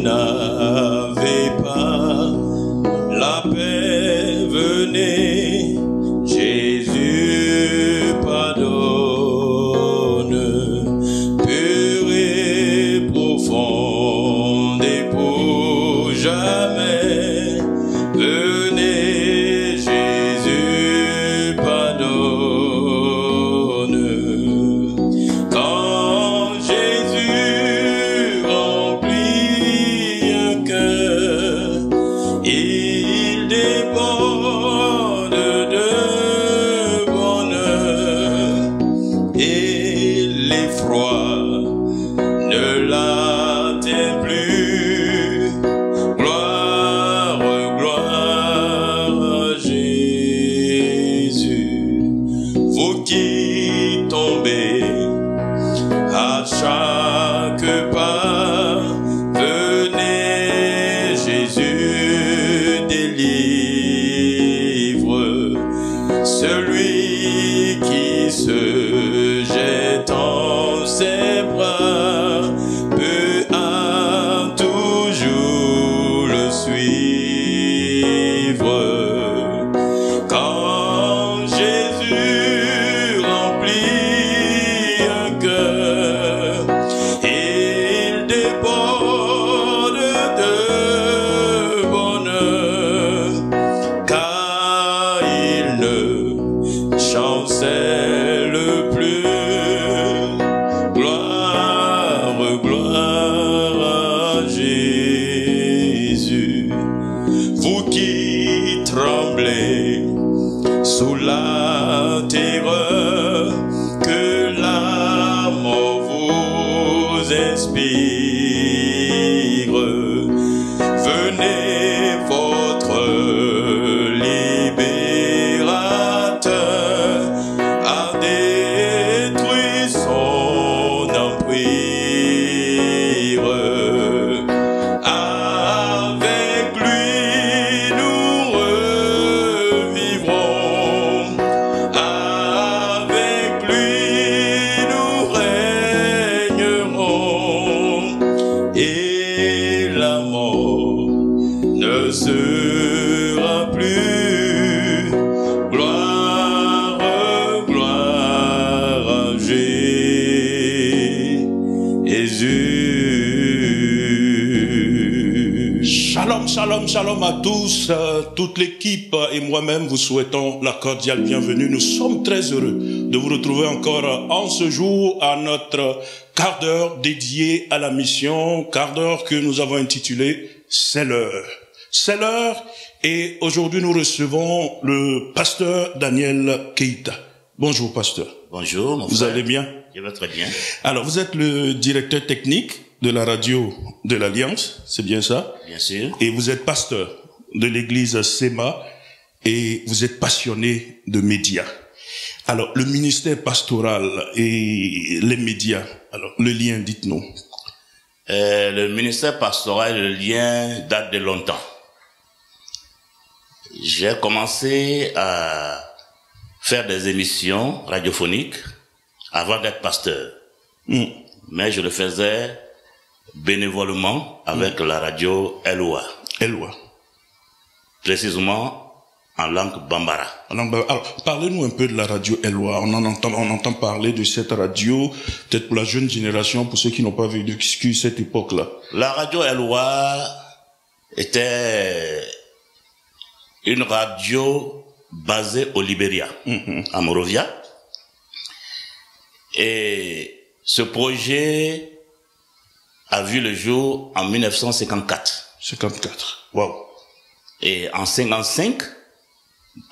n'avez pas la paix, venez, Jésus pardonne, pur et profond et pour jamais, venez, Jésus pardonne. Quand Jésus remplit un cœur, il déborde de bonheur et l'effroi ne l'atteint plus. Gloire, gloire à Jésus. Vous qui tombez à chaque pas, venez, Jésus délivre. Celui qui se jette en ses bras peut à toujours le suivre. Quand Jésus remplit un cœur, il déborde de bonheur, car il ne chancelle plus. Gloire, gloire à Jésus. Vous qui tremblez sous la terreur que la mort vous inspire, venez, votre libérateur a détruit son empire. Avec lui nous revivrons, avec lui nous régnerons, et la mort ne sera plus. Gloire, gloire à Jésus. Shalom, shalom, shalom à tous, toute l'équipe et moi-même vous souhaitons la cordiale bienvenue. Nous sommes très heureux de vous retrouver encore en ce jour à notre quart d'heure dédié à la mission, quart d'heure que nous avons intitulé « C'est l'heure ». C'est l'heure et aujourd'hui nous recevons le pasteur Daniel Keita. Bonjour pasteur. Bonjour mon Vous frère. allez bien? Je vais très bien. Alors vous êtes le directeur technique de la radio de l'Alliance, c'est bien ça? Bien sûr. Et vous êtes pasteur de l'église SEMA et vous êtes passionné de médias. Alors, le ministère pastoral et les médias, alors, le lien, dites-nous. Le ministère pastoral, le lien date de longtemps. J'ai commencé à faire des émissions radiophoniques avant d'être pasteur. Mais je le faisais bénévolement avec la radio Eloi. Eloi. Précisément en langue bambara. Alors, parlez-nous un peu de la radio Eloi. On entend parler de cette radio, peut-être pour la jeune génération, pour ceux qui n'ont pas vécu cette époque-là. La radio Eloi était une radio basée au Libéria, à Monrovia. Et ce projet a vu le jour en 1954. 54. Waouh. Et en 55,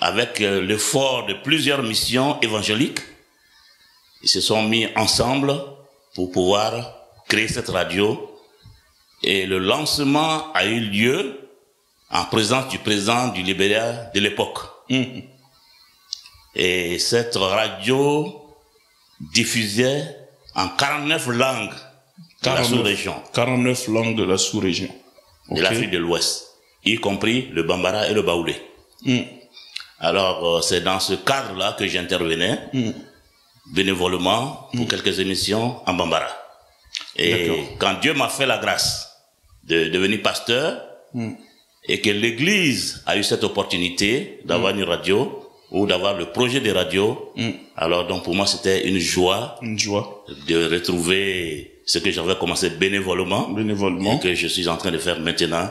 avec l'effort de plusieurs missions évangéliques, ils se sont mis ensemble pour pouvoir créer cette radio. Et le lancement a eu lieu en présence du président du Libéria de l'époque. Et cette radio diffusait en 49 langues de la sous-région. 49 langues de la sous-région. De l'Afrique de l'Ouest, y compris le Bambara et le Baoulé. Alors, c'est dans ce cadre-là que j'intervenais bénévolement pour quelques émissions en Bambara. Et quand Dieu m'a fait la grâce de devenir pasteur et que l'église a eu cette opportunité d'avoir une radio ou d'avoir le projet de radio. Alors donc pour moi c'était une joie de retrouver ce que j'avais commencé bénévolement et que je suis en train de faire maintenant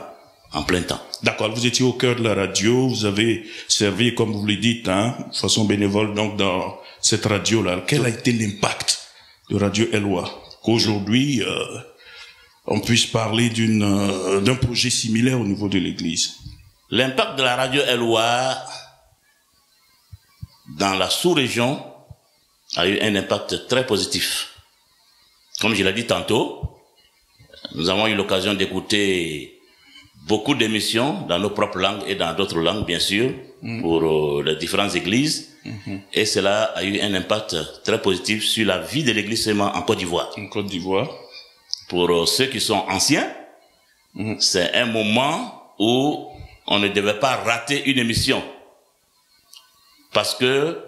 en plein temps. D'accord, vous étiez au cœur de la radio, vous avez servi, comme vous le dites, de façon bénévole, donc dans cette radio-là. Quel a été l'impact de Radio Eloi? Qu'aujourd'hui, on puisse parler d'un projet similaire au niveau de l'Église. L'impact de la Radio Eloi dans la sous-région a eu un impact très positif. Comme je l'ai dit tantôt, nous avons eu l'occasion d'écouter beaucoup d'émissions dans nos propres langues et dans d'autres langues, bien sûr, pour les différentes églises. Et cela a eu un impact très positif sur la vie de l'église en Côte d'Ivoire. En Côte d'Ivoire. Pour ceux qui sont anciens, c'est un moment où on ne devait pas rater une émission. Parce que,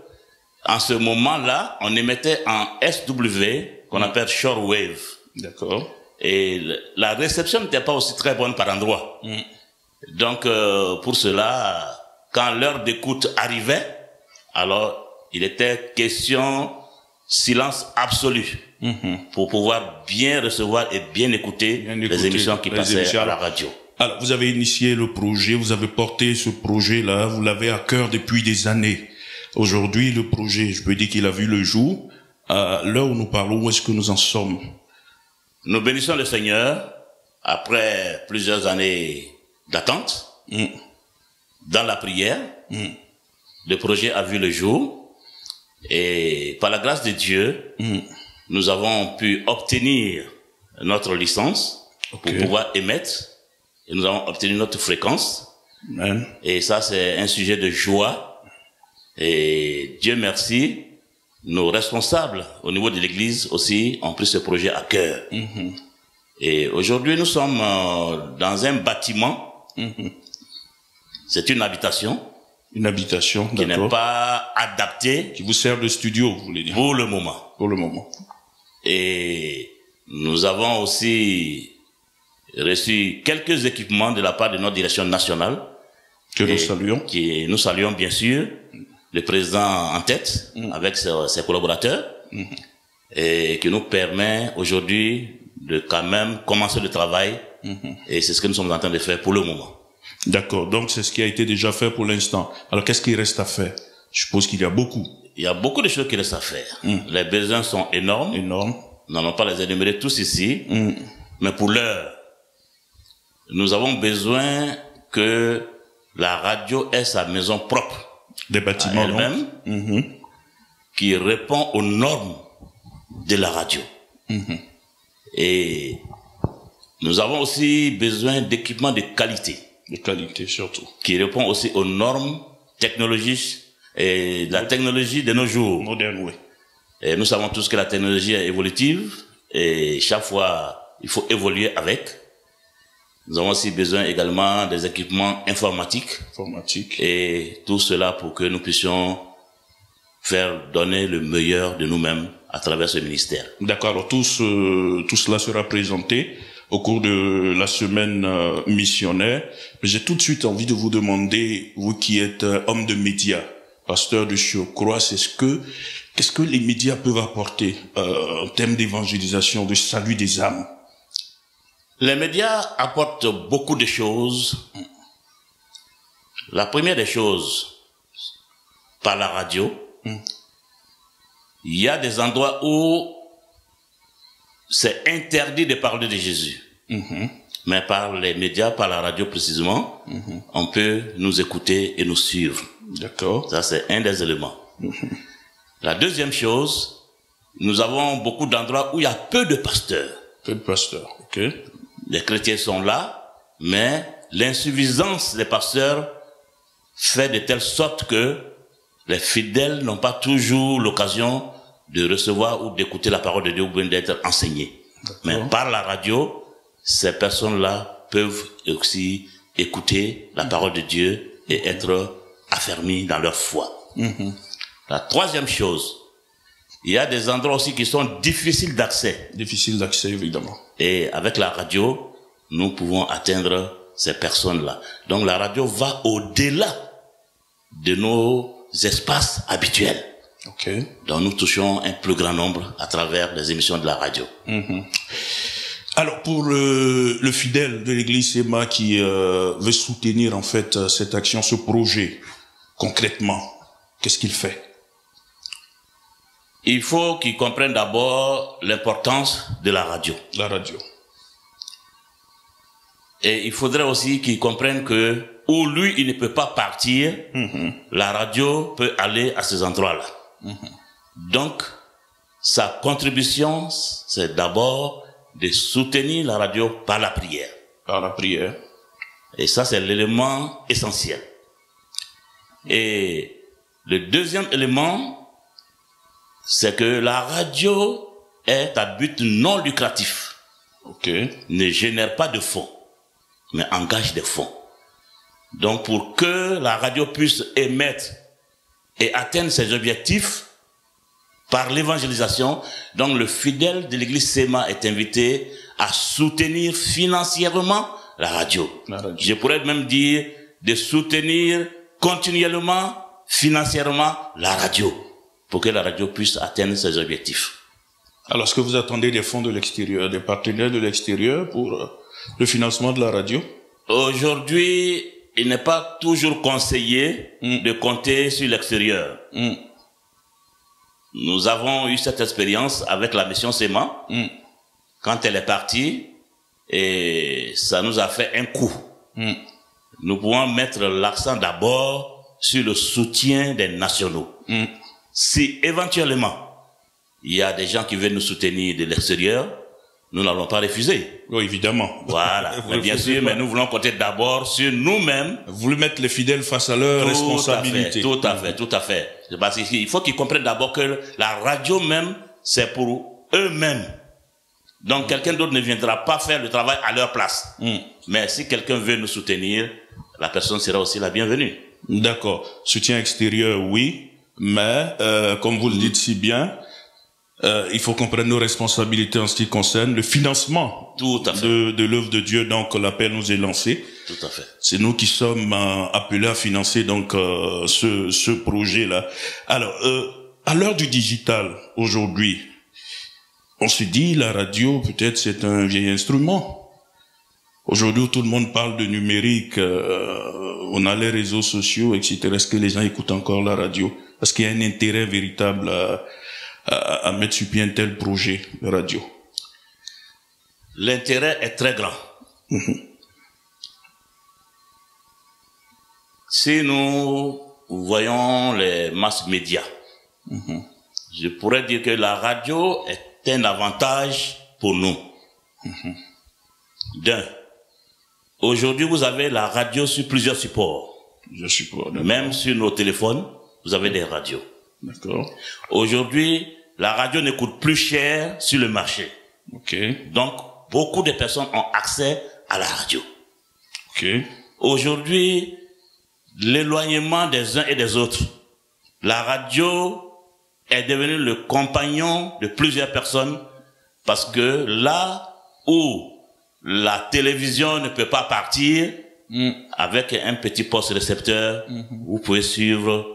en ce moment-là, on émettait en SW, qu'on appelle shortwave. D'accord. Et la réception n'était pas aussi très bonne par endroit. Donc, pour cela, quand l'heure d'écoute arrivait, alors, il était question silence absolu pour pouvoir bien recevoir et bien écouter les émissions qui passaient à la radio. Alors, vous avez initié le projet, vous avez porté ce projet-là, vous l'avez à cœur depuis des années. Aujourd'hui, le projet, je peux dire qu'il a vu le jour. À l'heure où nous parlons, où est-ce que nous en sommes? Nous bénissons le Seigneur après plusieurs années d'attente, dans la prière. Le projet a vu le jour et par la grâce de Dieu, nous avons pu obtenir notre licence pour pouvoir émettre et nous avons obtenu notre fréquence. Et ça, c'est un sujet de joie. Et Dieu merci, nos responsables au niveau de l'église aussi ont pris ce projet à cœur. Et aujourd'hui, nous sommes dans un bâtiment. C'est une habitation. Une habitation, qui n'est pas adaptée. Qui vous sert de studio, vous voulez dire? Pour le moment. Pour le moment. Et nous avons aussi reçu quelques équipements de la part de notre direction nationale. Que nous saluons. Nous saluons bien sûr le président en tête avec ses collaborateurs et qui nous permet aujourd'hui de quand même commencer le travail. Et c'est ce que nous sommes en train de faire pour le moment. D'accord, donc c'est ce qui a été déjà fait pour l'instant. Alors qu'est-ce qu'il reste à faire? Je suppose qu'il y a beaucoup. Il y a beaucoup de choses qui restent à faire. Les besoins sont énormes. Nous n'allons pas les énumérer tous ici. Mais pour l'heure, nous avons besoin que la radio ait sa maison propre. Des bâtiments elle-même, qui répond aux normes de la radio. Et nous avons aussi besoin d'équipements de qualité. De qualité surtout. Qui répond aussi aux normes technologiques et de la technologie de nos jours. Moderne, oui. Et nous savons tous que la technologie est évolutive et chaque fois, il faut évoluer avec. Nous avons aussi besoin également des équipements informatiques. Et tout cela pour que nous puissions faire donner le meilleur de nous-mêmes à travers ce ministère. D'accord. Alors tout cela sera présenté au cours de la semaine missionnaire. Mais j'ai tout de suite envie de vous demander, vous qui êtes homme de médias, pasteur de surcroît, qu'est-ce que les médias peuvent apporter en termes d'évangélisation, de salut des âmes? Les médias apportent beaucoup de choses. La première des choses, par la radio, il y a des endroits où c'est interdit de parler de Jésus. Mais par les médias, par la radio précisément, on peut nous écouter et nous suivre. D'accord. Ça, c'est un des éléments. La deuxième chose, nous avons beaucoup d'endroits où il y a peu de pasteurs. Peu de pasteurs, ok. Les chrétiens sont là, mais l'insuffisance des pasteurs fait de telle sorte que les fidèles n'ont pas toujours l'occasion de recevoir ou d'écouter la parole de Dieu ou bien d'être enseignés. Mais par la radio, ces personnes-là peuvent aussi écouter la parole de Dieu et être affermis dans leur foi. La troisième chose, il y a des endroits aussi qui sont difficiles d'accès. Difficiles d'accès, évidemment. Et avec la radio, nous pouvons atteindre ces personnes-là. Donc la radio va au-delà de nos espaces habituels. Okay. Donc nous touchons un plus grand nombre à travers les émissions de la radio. Alors pour le fidèle de l'église SEMA qui veut soutenir en fait cette action, ce projet, concrètement, qu'est-ce qu'il fait? Il faut qu'il comprenne d'abord l'importance de la radio. La radio. Et il faudrait aussi qu'il comprenne que où lui il ne peut pas partir, la radio peut aller à ces endroits-là. Donc sa contribution, c'est d'abord de soutenir la radio par la prière. Par la prière. Et ça, c'est l'élément essentiel. Et le deuxième élément, c'est que la radio est à but non lucratif. Okay. Ne génère pas de fonds, mais engage des fonds. Donc, pour que la radio puisse émettre et atteindre ses objectifs par l'évangélisation, donc le fidèle de l'église SEMA est invité à soutenir financièrement la radio. Je pourrais même dire de soutenir continuellement, financièrement, la radio, pour que la radio puisse atteindre ses objectifs. Alors, est-ce que vous attendez des fonds de l'extérieur, des partenaires de l'extérieur pour le financement de la radio? Aujourd'hui, il n'est pas toujours conseillé de compter sur l'extérieur. Nous avons eu cette expérience avec la mission SEMA, quand elle est partie, et ça nous a fait un coup. Nous pouvons mettre l'accent d'abord sur le soutien des nationaux. Si éventuellement, il y a des gens qui veulent nous soutenir de l'extérieur, nous n'allons pas refuser. Oui, évidemment. Voilà. Mais bien sûr, mais nous voulons compter d'abord sur nous-mêmes. Vous voulez mettre les fidèles face à leurs responsabilités. Tout à fait. Parce qu'il faut qu'ils comprennent d'abord que la radio même, c'est pour eux-mêmes. Donc quelqu'un d'autre ne viendra pas faire le travail à leur place. Mais si quelqu'un veut nous soutenir, la personne sera aussi la bienvenue. D'accord. Soutien extérieur, oui. Mais, comme vous le dites si bien, il faut qu'on prenne nos responsabilités en ce qui concerne le financement de l'œuvre de Dieu. Donc l'appel nous est lancé. Tout à fait. C'est nous qui sommes appelés à financer donc ce projet-là. Alors, à l'heure du digital, aujourd'hui, on se dit la radio, peut-être c'est un vieil instrument. Aujourd'hui, tout le monde parle de numérique, on a les réseaux sociaux, etc. Est-ce que les gens écoutent encore la radio? Parce qu'il y a un intérêt véritable à mettre sur pied un tel projet de radio. L'intérêt est très grand. Si nous voyons les masses médias, je pourrais dire que la radio est un avantage pour nous. Aujourd'hui, vous avez la radio sur plusieurs supports. Même sur nos téléphones, vous avez des radios. D'accord. Aujourd'hui, la radio ne coûte plus cher sur le marché. Donc, beaucoup de personnes ont accès à la radio. Aujourd'hui, l'éloignement des uns et des autres, la radio est devenue le compagnon de plusieurs personnes parce que là où la télévision ne peut pas partir, avec un petit poste récepteur, vous pouvez suivre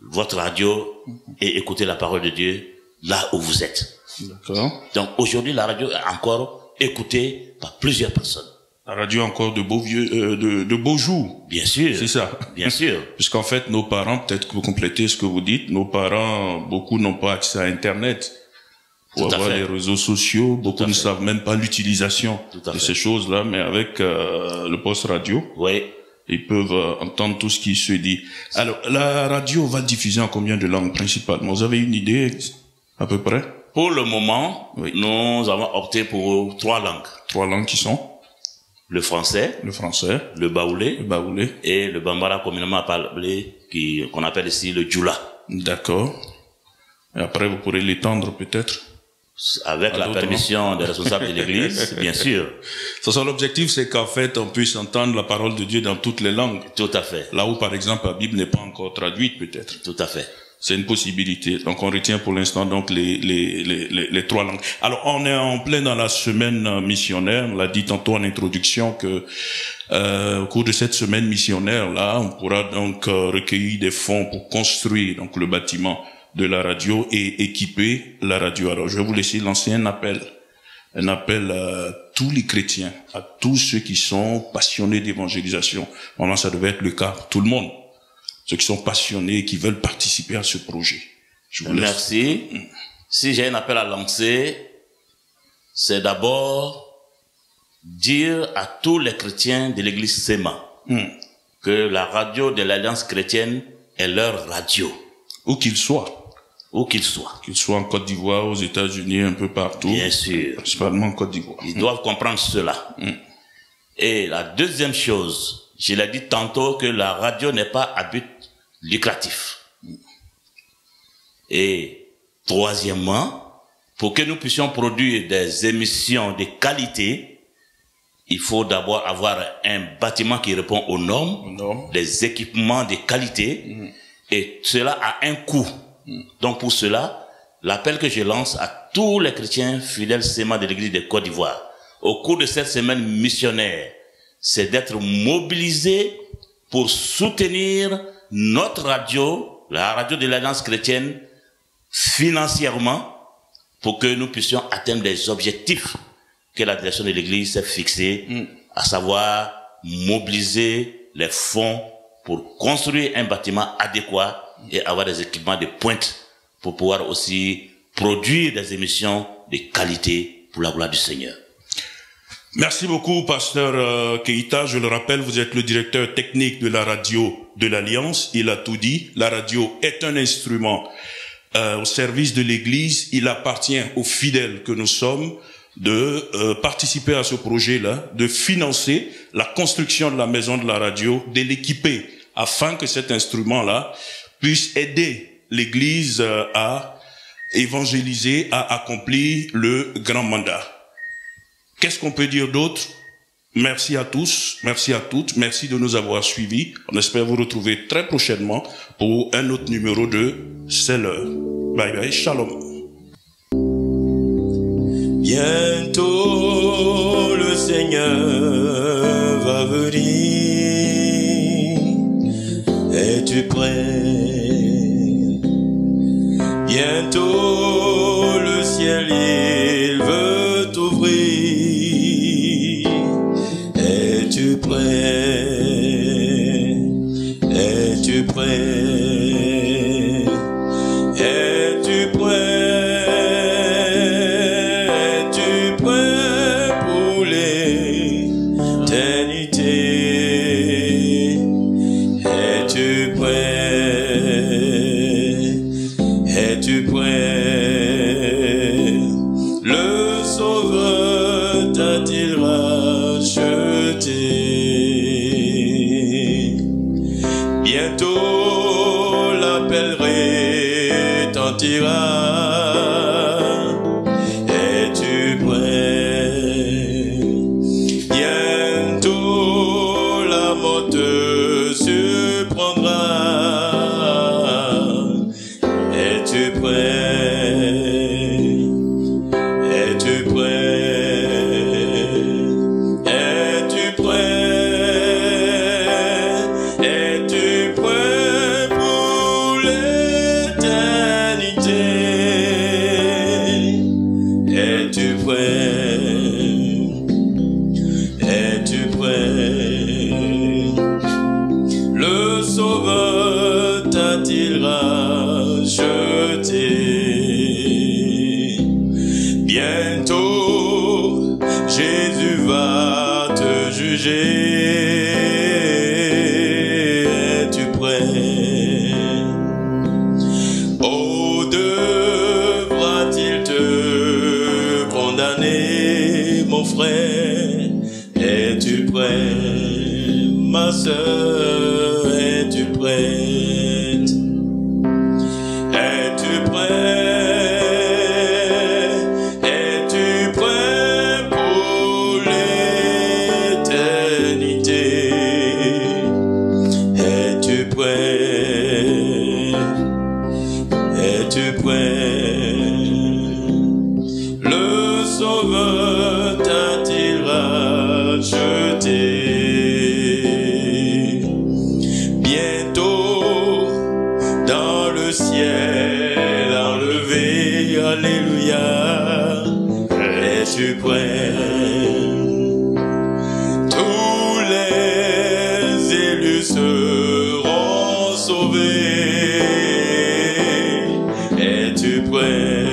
votre radio et écouter la parole de Dieu là où vous êtes. D'accord. Donc aujourd'hui, la radio est encore écoutée par plusieurs personnes. La radio a encore de beaux jours. Bien sûr. C'est ça. Bien sûr. Puisqu'en fait, nos parents, peut-être que vous complétez ce que vous dites, nos parents, beaucoup n'ont pas accès à Internet. Pour avoir les réseaux sociaux, beaucoup ne savent même pas l'utilisation de ces choses-là, mais avec le poste radio, ils peuvent entendre tout ce qui se dit. Alors, la radio va diffuser en combien de langues principalement? Vous avez une idée à peu près? Pour le moment, nous avons opté pour 3 langues. 3 langues qui sont? Le français, le baoulé, et le bambara communément appelé, qu'on appelle ici le djoula. D'accord. Et après, vous pourrez l'étendre peut-être? Avec la permission des responsables de l'église, bien sûr. L'objectif, c'est qu'en fait, on puisse entendre la parole de Dieu dans toutes les langues. Tout à fait. Là où, par exemple, la Bible n'est pas encore traduite, peut-être. Tout à fait. C'est une possibilité. Donc on retient pour l'instant donc les 3 langues. Alors on est en plein dans la semaine missionnaire. On l'a dit tantôt en introduction que au cours de cette semaine missionnaire là, on pourra donc recueillir des fonds pour construire donc le bâtiment de la radio et équiper la radio. Alors je vais vous laisser lancer un appel à tous les chrétiens, à tous ceux qui sont passionnés d'évangélisation. Vraiment, ça devait être le cas pour tout le monde. Ceux qui sont passionnés et qui veulent participer à ce projet. Je vous laisse. Merci. Si j'ai un appel à lancer, c'est d'abord dire à tous les chrétiens de l'église SEMA que la radio de l'Alliance chrétienne est leur radio. Où qu'ils soient. Où qu'ils soient. Qu'ils soient en Côte d'Ivoire, aux États-Unis, un peu partout. Bien sûr. Principalement en Côte d'Ivoire. Ils doivent comprendre cela. Et la deuxième chose, je l'ai dit tantôt que la radio n'est pas à but lucratif. Et troisièmement, pour que nous puissions produire des émissions de qualité, il faut d'abord avoir un bâtiment qui répond aux normes, des équipements de qualité, et cela a un coût. Donc pour cela, l'appel que je lance à tous les chrétiens fidèles SEMA de l'église de Côte d'Ivoire, au cours de cette semaine missionnaire, c'est d'être mobilisés pour soutenir notre radio, la radio de l'Alliance chrétienne, financièrement, pour que nous puissions atteindre des objectifs que la direction de l'église s'est fixée, à savoir mobiliser les fonds pour construire un bâtiment adéquat et avoir des équipements de pointe pour pouvoir aussi produire des émissions de qualité pour la gloire du Seigneur. Merci beaucoup, pasteur Keïta. Je le rappelle, vous êtes le directeur technique de la radio de l'Alliance. Il a tout dit. La radio est un instrument au service de l'Église. Il appartient aux fidèles que nous sommes de participer à ce projet-là, de financer la construction de la maison de la radio, de l'équiper, afin que cet instrument-là puisse aider l'Église à évangéliser, à accomplir le grand mandat. Qu'est-ce qu'on peut dire d'autre? Merci à tous, merci à toutes, merci de nous avoir suivis. On espère vous retrouver très prochainement pour un autre numéro de C'est l'heure. Bye bye, shalom. Bientôt le Seigneur va venir. Es-tu prêt? Bientôt le ciel il veut t'ouvrir. Es-tu prêt? Es-tu prêt? Es-tu prêt? Es-tu prêt pour l'éternité? Es-tu prêt? Es-tu prêt? Le Sauveur t'a-t-il racheté? Bientôt l'appel retentira. Es-tu prêt? Bientôt la mort te surprendra. Es-tu prêt? Es-tu prêt? Es-tu prêt? Es-tu prêt pour l'éternité? Es-tu prêt? Es-tu prêt? Le Sauveur t'a-t-il racheté? Bientôt Jésus va te juger. Es-tu prêt? Oh, devra-t-il te condamner, mon frère? Es-tu prêt? Ma sœur, es-tu prête? Es-tu prêt? Es-tu prêt pour l'éternité? Es-tu prêt? suprême. Le Sauveur t'a-t-il racheté? Bientôt dans le ciel enlevé, alléluia, est suprême. Tous les élus seront sauvés. Es-tu prêt?